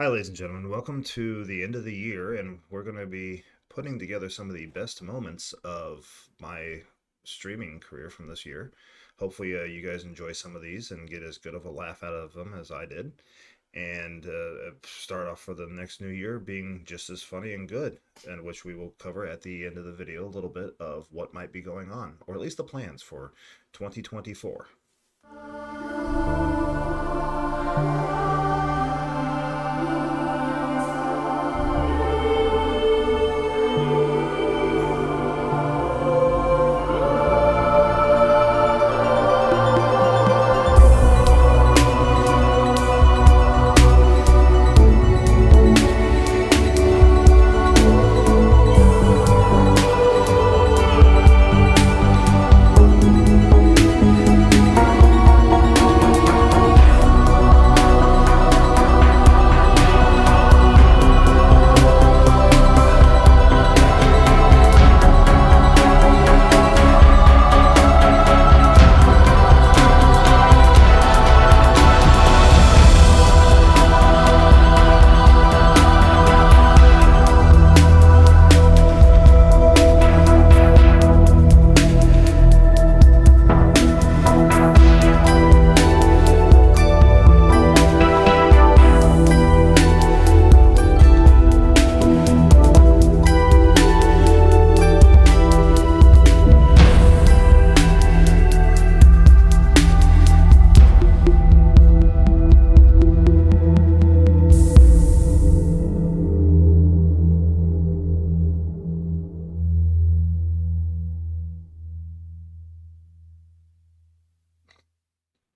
Hi, ladies and gentlemen. Welcome to the end of the year, and we're going to be putting together some of the best moments of my streaming career from this year. Hopefully, you guys enjoy some of these and get as good of a laugh out of them as I did, and start off for the next new year being just as funny and good, and which we will cover at the end of the video a little bit of what might be going on, or at least the plans for 2024.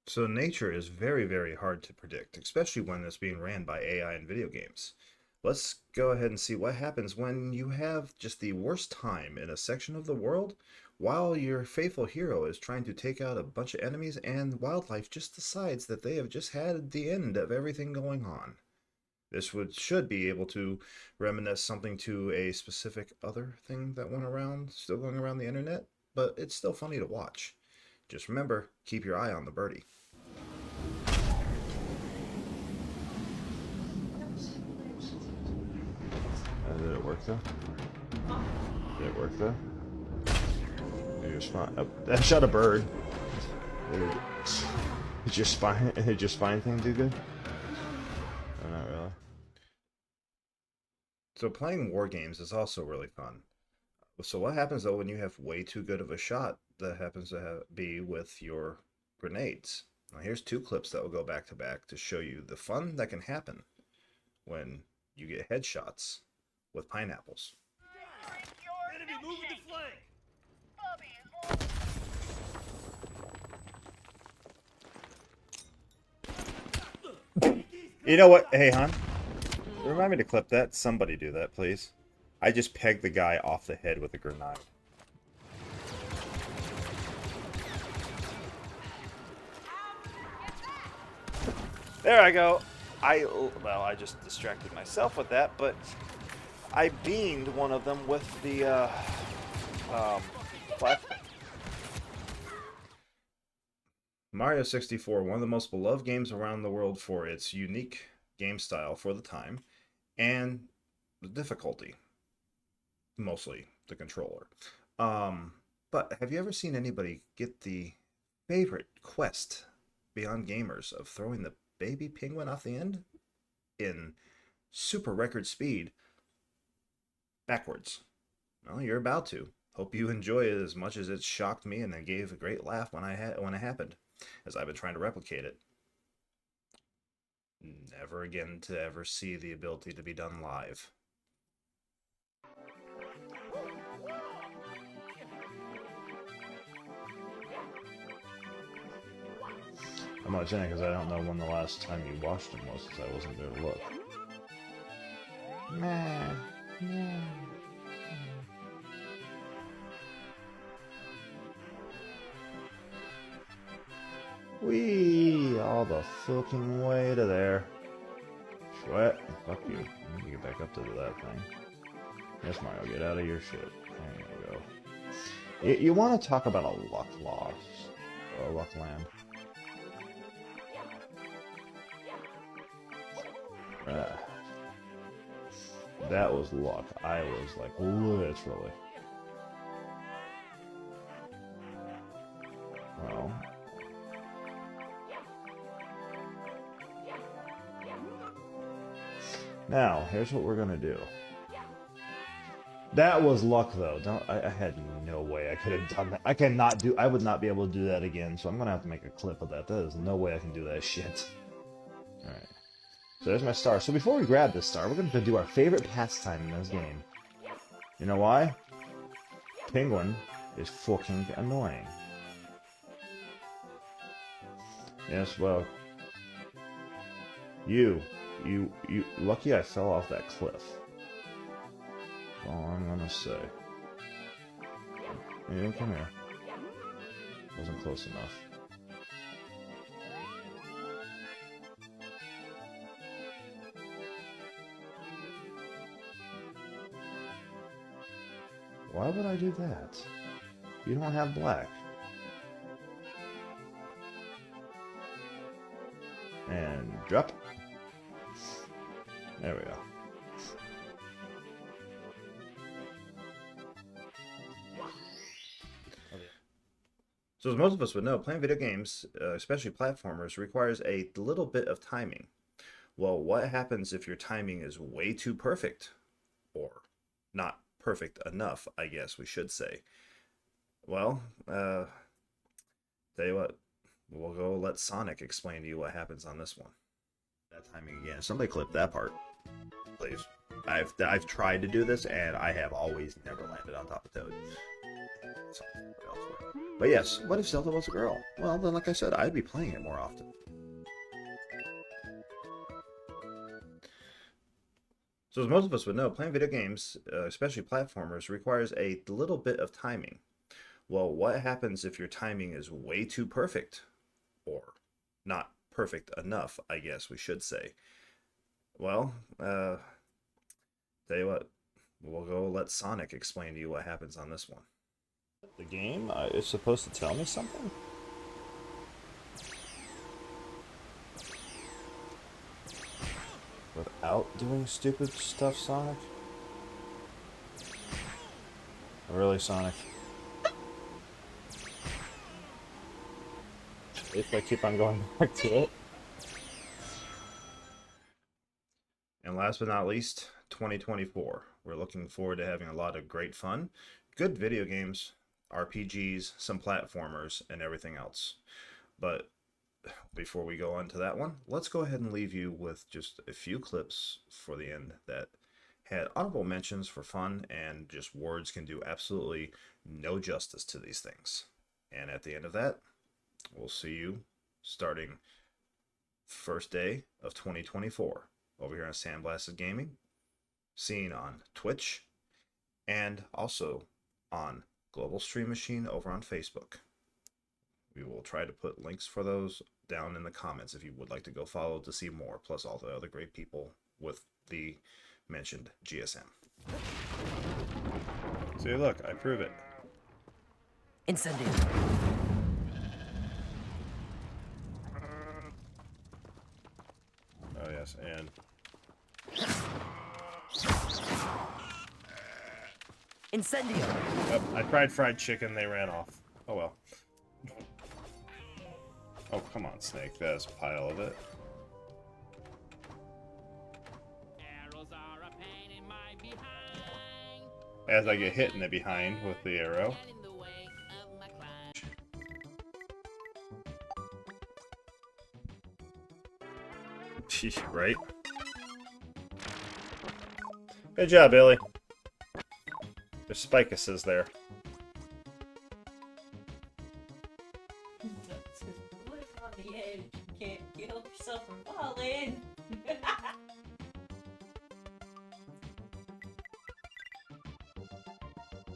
So nature is very, very hard to predict, especially when it's being ran by AI in video games. Let's go ahead and see what happens when you have just the worst time in a section of the world while your faithful hero is trying to take out a bunch of enemies and wildlife just decides that they have just had the end of everything going on. This should be able to reminisce something to a specific other thing that went around, still going around the internet, but it's still funny to watch. Just remember, keep your eye on the birdie. Did it work though? Did it work though? Your spine. Oh, that shot a bird. Did your spine? Did your spine thing do good? Oh, not really. So playing war games is also really fun. So what happens though when you have way too good of a shot that happens to be with your grenades? Now here's two clips that will go back to back to show you the fun that can happen when you get headshots with pineapples. Enemy moving to flank. You know what? Hey, hon. Remind me to clip that. Somebody do that, please. I just pegged the guy off the head with a grenade. There I go. I just distracted myself with that, but I beamed one of them with the platform. Mario 64, one of the most beloved games around the world for its unique game style for the time, and the difficulty. Mostly the controller. But have you ever seen anybody get the favorite quest beyond gamers of throwing the baby penguin off the end in super record speed backwards? Well, you're about to. Hope you enjoy it as much as it shocked me and it gave a great laugh when it happened, as I've been trying to replicate it. Never again to ever see the ability to be done live. I'm not saying because I don't know when the last time you watched him was, because I wasn't there to look. Whee! All the fucking way to there. Sweat. Fuck you. I need to get back up to that thing. Yes, Mario, get out of your shit. There you go. You want to talk about a luck loss. Or a luck land. That was luck. I was like, literally. Well. Now, here's what we're gonna do. That was luck, though. I had no way I could have done that. I would not be able to do that again, so I'm gonna have to make a clip of that. There's no way I can do that shit. Alright. So there's my star. So before we grab this star, we're gonna do our favorite pastime in this game. You know why? Penguin is fucking annoying. Yes, well... You, lucky I fell off that cliff. That's all I'm gonna say. Yeah, come here. Wasn't close enough. Why would I do that? You don't have black. And drop. There we go. So as most of us would know, playing video games, especially platformers, requires a little bit of timing. Well, what happens if your timing is way too perfect? Or not perfect enough, I guess we should say. Well, tell you what, we'll go let Sonic explain to you what happens on this one. That timing again. Somebody clip that part, please. I've tried to do this, and I have always never landed on top of Toad. But yes, what if Zelda was a girl? Well, then, like I said, I'd be playing it more often. So as most of us would know, playing video games, especially platformers, requires a little bit of timing. Well, what happens if your timing is way too perfect? Or not perfect enough, I guess we should say. Well, tell you what, we'll go let Sonic explain to you what happens on this one. The game is supposed to tell me something? Without doing stupid stuff, Sonic? Really, Sonic? If I keep on going back to it. And last but not least, 2024. We're looking forward to having a lot of great fun, good video games, RPGs, some platformers, and everything else. But before we go on to that one, let's go ahead and leave you with just a few clips for the end that had honorable mentions for fun, and just words can do absolutely no justice to these things. And at the end of that, we'll see you starting first day of 2024 over here on Sandblasted Gaming, seen on Twitch, and also on Global Stream Machine over on Facebook. We will try to put links for those down in the comments if you would like to go follow to see more, plus all the other great people with the mentioned GSM. See, look, I prove it. Incendio. Oh yes, and Incendio. I tried fried chicken, they ran off. Oh well. Oh, come on, Snake. That's a pile of it. Arrows are a pain in my behind. As I get hit in the behind with the arrow. Get in the way of my climb. Right? Good job, Billy. There's spicuses there. Look on the edge. You can't help yourself from falling.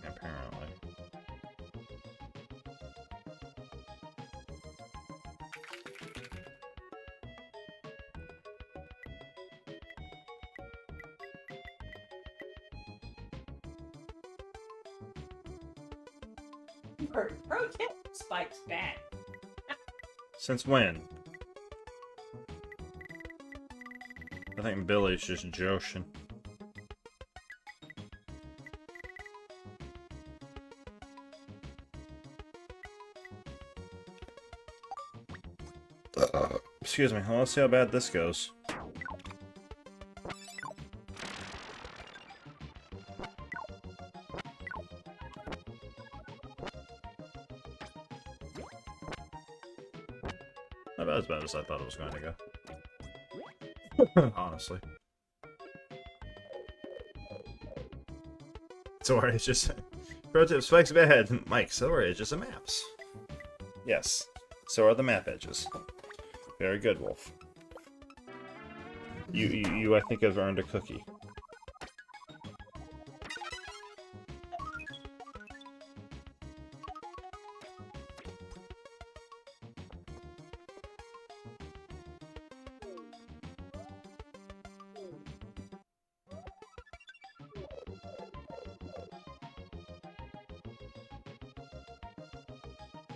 Apparently. Pro tip: Spike's bad. Since when? I think Billy's just joshing. excuse me. Well, let's see how bad this goes. Not about as bad as I thought it was going to go. Honestly. Sorry, it's just... Pro tip, spikes bad. Mike, so are edges of maps. Yes, so are the map edges. Very good, Wolf. You I think, have earned a cookie.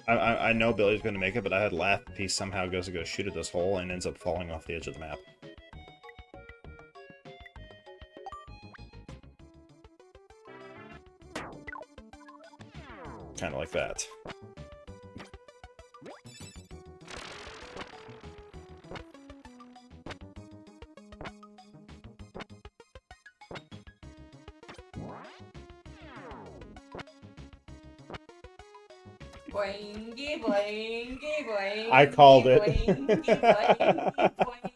I know Billy's going to make it, but I had laughed if he somehow goes to go shoot at this hole and ends up falling off the edge of the map. Kind of like that. Boingy, boingy, boingy. I called it. Boingy, boingy, boingy.